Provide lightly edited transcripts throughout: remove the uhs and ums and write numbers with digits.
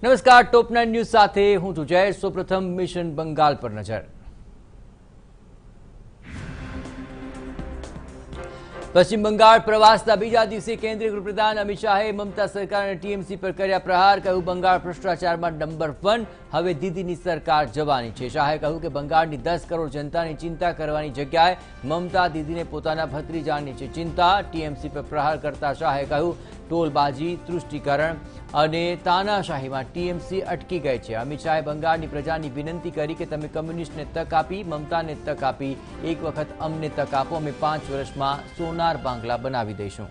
નમસ્કાર, ટોપ 9 ન્યૂઝ સાથે હું છું જયેશ। સૌપ્રથમ મિશન બંગાળ પર નજર। પશ્ચિમ બંગાળ પ્રવાસના બીજા દિવસે કેન્દ્રીય ગૃહપ્રધાન અમિત શાહે મમતા સરકાર અને ટીએમસી પર કર્યા પ્રહાર। કહ્યું, બંગાળ ભ્રષ્ટાચારમાં નંબર 1, હવે દીદીની સરકાર જવાની છે। શાહે કહ્યું કે બંગાળની 10 કરોડ જનતાની ચિંતા કરવાની જગ્યાએ મમતા દીદીને પોતાના ભત્રીજાની છે ચિંતા। ટીએમસી પર પ્રહાર કરતા શાહે કહ્યું, ટોલબાજી, તૃષ્ટિકરણ અને તાનાશાહીમાં ટીએમસી અટકી ગઈ છે। અમિત શાહે બંગાળની પ્રજાની વિનંતી કરી કે તમે કમ્યુનિસ્ટને તક આપી, મમતાને તક આપી, એક વખત અમને તક આપો, અમે 5 વર્ષમાં સોનાર બાંગ્લા બનાવી દઈશું।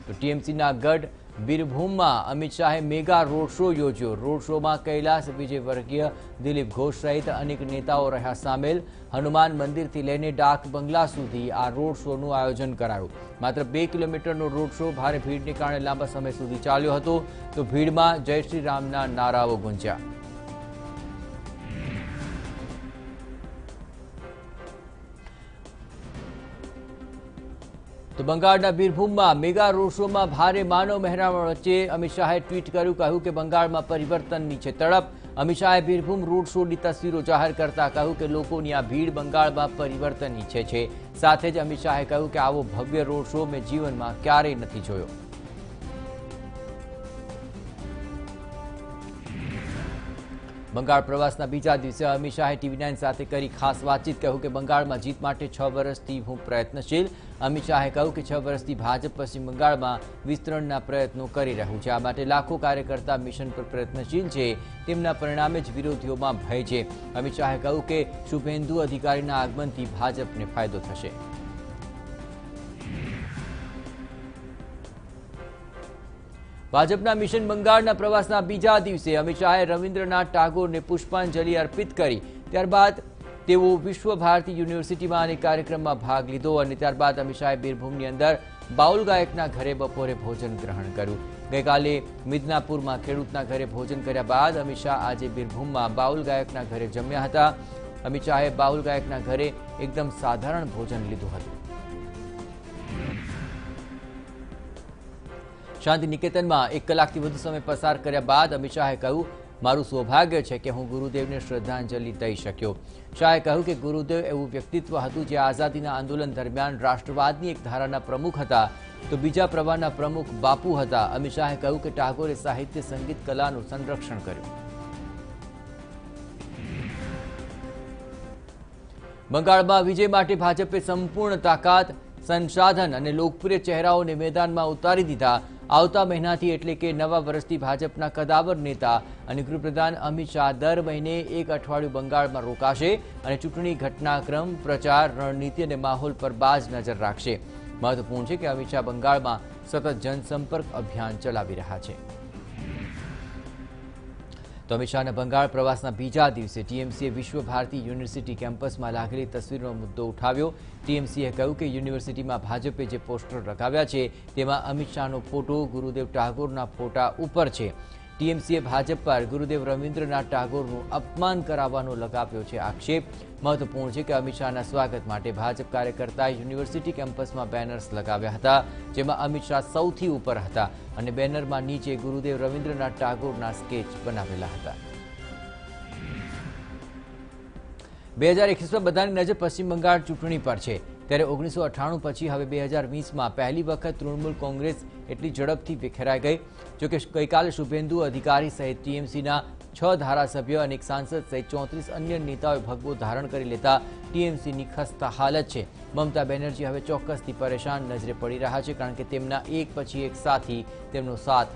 તો ટીએમસીના ગઢ બીરભૂમમાં અમિત શાહે મેગા રોડ શો યોજ્યો। રોડ શોમાં કૈલાસ વિજયવર્ગીય, દિલીપ ઘોષ સહિત અનેક નેતાઓ રહ્યા સામેલ। હનુમાન મંદિરથી લઈને ડાક બંગલા સુધી આ રોડ શોનું આયોજન કરાયું। માત્ર 2 કિલોમીટરનો રોડ શો ભારે ભીડને કારણે લાંબા સમય સુધી ચાલ્યો હતો। તો ભીડમાં જય શ્રી રામના નારાઓ ગુંજ્યા। તો બંગાળના બીરભૂમમાં મેગા રોડ શોમાં ભારે માનવ મહેરામણ વચ્ચે અમિત શાહે ટ્વીટ કર્યું, કહ્યું કે બંગાળમાં પરિવર્તનની છે તડપ। અમિત શાહે બીરભૂમ રોડ શોની તસવીરો જાહેર કરતા કહ્યું કે લોકોની આ ભીડ બંગાળમાં પરિવર્તન ઈચ્છે છે। સાથે જ અમિત શાહે કહ્યું કે આવો ભવ્ય રોડ શો મેં જીવનમાં ક્યારેય નથી જોયો। બંગાળ પ્રવાસના બીજા દિવસે અમિત શાહે TV9 સાથે કરી ખાસ વાતચીત। કહ્યું કે બંગાળમાં જીત માટે 6 વર્ષથી હું પ્રયત્નશીલ। અમિત શાહે કહ્યું કે 6 વર્ષથી ભાજપ પશ્ચિમ બંગાળમાં વિસ્તરણના પ્રયત્નો કરી રહ્યું છે। આ માટે લાખો કાર્યકર્તા મિશન પર પ્રયત્નશીલ છે। તેમના પરિણામે જ વિરોધીઓમાં ભય છે। અમિત શાહે કહ્યું કે શુભેન્દુ અધિકારીના આગમનથી ભાજપને ફાયદો થશે। ભાજપના મિશન બંગાળના પ્રવાસના બીજા દિવસે અમિત શાહે રવિન્દ્રનાથ ટાગોરને પુષ્પાંજલિ અર્પિત કરી। ત્યારબાદ તેઓ વિશ્વ ભારતી યુનિવર્સિટીમાં અનેક કાર્યક્રમમાં ભાગ લીધો અને ત્યારબાદ અમિત શાહે બીરભૂમની અંદર બાઉલ ગાયકના ઘરે બપોરે ભોજન ગ્રહણ કર્યું। ગઈકાલે મિદનાપુરમાં ખેડૂતના ઘરે ભોજન કર્યા બાદ અમિત શાહ આજે બીરભૂમમાં બાઉલ ગાયકના ઘરે જમ્યા હતા। અમિત શાહે બાઉલ ગાયકના ઘરે એકદમ સાધારણ ભોજન લીધું હતું। શાંતિ નિકેતનમાં 1 કલાકથી વધુ સમય પસાર કર્યા બાદ અમિત શાહે કહ્યું, મારું સૌભાગ્ય છે કે હું ગુરુદેવને શ્રદ્ધાંજલિ દઈ શક્યો। શાહે કહ્યું કે ગુરુદેવ એવું વ્યક્તિત્વ હતું જે આઝાદીના આંદોલન દરમિયાન રાષ્ટ્રવાદની એક ધારાના પ્રમુખ હતા, તો બીજા પ્રવાહના પ્રમુખ બાપુ હતા। અમિત શાહે કહ્યું કે ટાગોરે સાહિત્ય, સંગીત, કલાનું સંરક્ષણ કર્યું। બંગાળમાં વિજય માટે ભાજપે સંપૂર્ણ તાકાત, સંસાધન અને લોકપ્રિય ચહેરાઓને મેદાનમાં ઉતારી દીધા। આવતા મહિનાથી એટલે કે નવા વર્ષથી ભાજપના કદાવર નેતા અને ગૃહપ્રધાન અમિત શાહ દર મહિને 1 અઠવાડિયું બંગાળમાં રોકાશે અને ચૂંટણી ઘટનાક્રમ, પ્રચાર, રણનીતિ અને માહોલ પર બાજ નજર રાખશે। મહત્વપૂર્ણ છે કે અમિત શાહ બંગાળમાં સતત જનસંપર્ક અભિયાન ચલાવી રહ્યા છે। તો અમિત શાહના બંગાળ પ્રવાસના બીજા દિવસે ટીએમસીએ વિશ્વ ભારતી યુનિવર્સિટી કેમ્પસમાં લાગેલી તસવીરનો મુદ્દો ઉઠાવ્યો। ટીએમસીએ કહ્યું કે યુનિવર્સિટીમાં ભાજપે જે પોસ્ટર લગાવ્યા છે તેમાં અમિત શાહનો ફોટો ગુરુદેવ ટાગોરના ફોટા ઉપર છે। ટીએમસીએ ભાજપ પર ગુરુદેવ રવિન્દ્રનાથ ટાગોરનું અપમાન કરાવવાનો લગાવ્યો છે આક્ષેપ। મહત્વપૂર્ણ છે કે અમિત શાહના સ્વાગત માટે ભાજપ કાર્યકર્તાએ યુનિવર્સિટી કેમ્પસમાં બેનર્સ લગાવ્યા હતા, જેમાં અમિત શાહ સૌથી ઉપર હતા અને બેનરમાં નીચે ગુરુદેવ રવિન્દ્રનાથ ટાગોરના સ્કેચ બનાવેલા હતા। 2021માં બધાની નજર પશ્ચિમ બંગાળ ચૂંટણી પર છે, ત્યારે 1998 પછી હવે 2020માં પહેલી વખત તૃણમૂલ કોંગ્રેસ એટલી ઝડપથી વિખેરાઈ ગઈ। જોકે ગઈકાલે શુભેન્દુ અધિકારી સહિત ટીએમસીના 6 ધારાસભ્યો અને 1 સાંસદ સહિત 34 અન્ય નેતાઓએ ભગવો ધારણ કરી લેતા ટીએમસીની ખસ્તા હાલત છે। મમતા બેનર્જી હવે ચોક્કસથી પરેશાન નજરે પડી રહ્યા છે, કારણ કે તેમના એક પછી એક સાથી તેમનો સાથ